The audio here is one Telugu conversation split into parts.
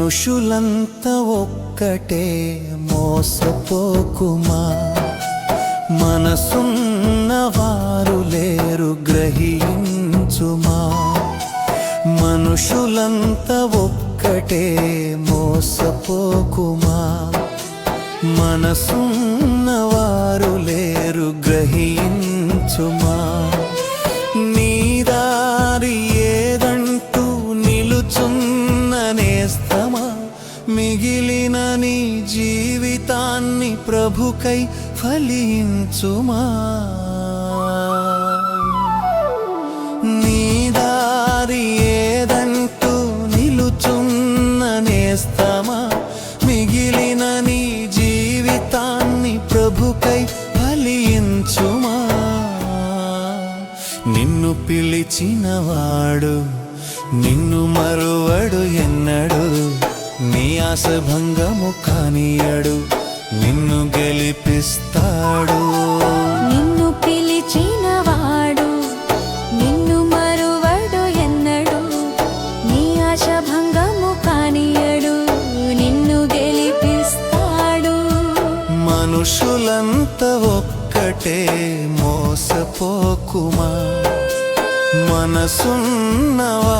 మనుషులంతా ఒక్కటే మోసపోకుమా, మనసున్నవారు లేరు గ్రహించుమా. మనుషులంతా ఒక్కటే మోసపోకుమా, మనసున్నవారు లేరు గ్రహించుమా. నీ దారి ఏదంటూ నిలుచున్న నేస్తమా, మిగిలిన నీ జీవితాన్ని ప్రభుకై ఫలించుమా. నీ దారి ఏదంటూ నిలుచున్న నేస్తమా, మిగిలిన నీ జీవితాన్ని ప్రభుకై ఫలించుమా. నిన్ను పిలిచినవాడు నిన్ను మరువడు ఎన్నడు, నీ ఆశ భంగము కానియడు, నిన్ను గెలిపిస్తాడు. నిన్ను పిలిచినవాడు నిన్ను మరువడు ఎన్నడు, నీ ఆశ భంగము కానియడు, నిన్ను గెలిపిస్తాడు. మనుషులంతా ఒక్కటే మోసపోకుమా, మనసున్నవారు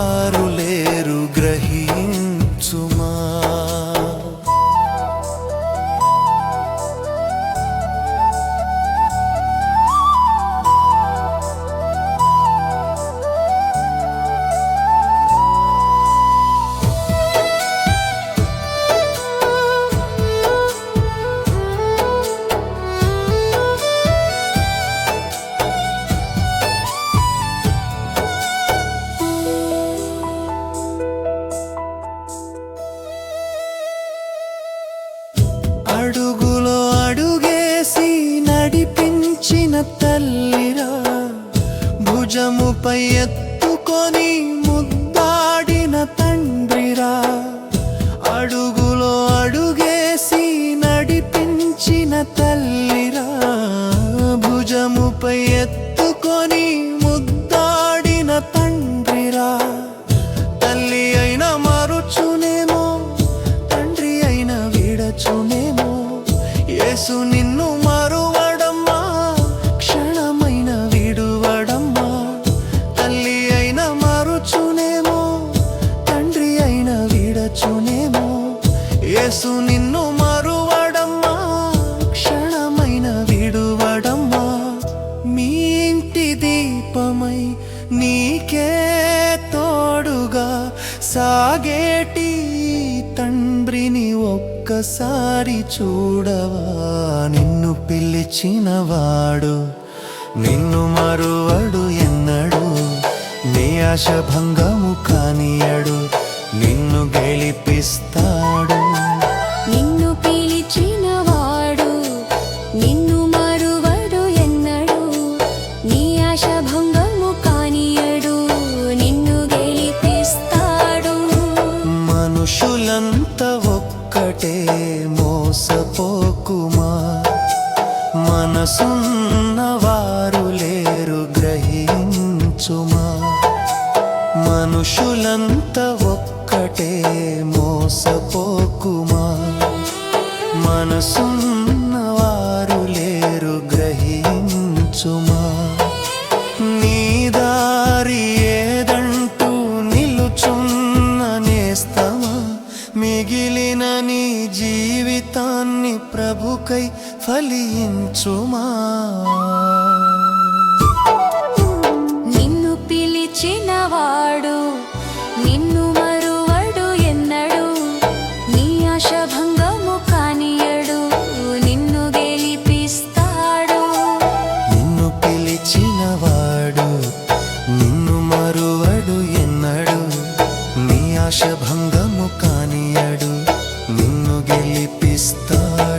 లేరు గ్రహించుమా. అడుగులో అడుగేసి నడిపించిన తల్లిరా, భుజముపై ఎత్తుకొని ముద్దాడిన తండ్రిరా. అడుగులో అడుగేసి నడిపించిన తల్లిరా, భుజముపై ఎత్తుకొని ముద్దాడిన తండ్రిరా. తల్లి అయిన మరుచునేమో, తండ్రి అయిన విడచునేమో, యేసు నిన్ను మరువడమ్మా, క్షణమైన విడువడమ్మా. తల్లి అయిన మరుచునేమో, తండ్రి అయిన విడచునేమో, యేసు నిన్ను మరువడమ్మా, క్షణమైన విడువడమ్మా. మీ ఇంటి దీపమై నీకే తోడుగా సాగేటి తండ్రిని ఒక్కసారి చూడవా. నిన్ను పిలిచినవాడు నిన్ను మరువడు ఎన్నడు, నీ ఆశ భంగము కానియడు, నిన్ను గెలిపిస్తాడు. నిన్ను పిలిచినవాడు నిన్ను మరువడు ఎన్నడు, నీ ఆశ భంగము కానియడు, నిన్ను గెలిపిస్తాడు. మనుషులంతా ఒక్కటే మోసపోకుమా, మనసున్నవారు లేరు గ్రహించుమా. మనుషులంతా ఒక్కటే మోసపోకుమా, మనసున్నవారు లేరు గ్రహించుమా. నీ దారి ఏదంటూ నిలుచున్న నేస్తమా, మిగిలిన నీ జీవితాన్ని ప్రభుకై ఫలించుమా. నిన్ను పిలిచినవాడు నిన్ను మరువడు ఎన్నడు, నీ ఆశ భంగము కానియడు, నిన్ను గెలిపిస్తాడు. నిన్ను పిలిచినవాడు నిన్ను మరువడు ఎన్నడు, నీ ఆశ భంగము కానియడు, నిన్ను గెలిపిస్తాడు.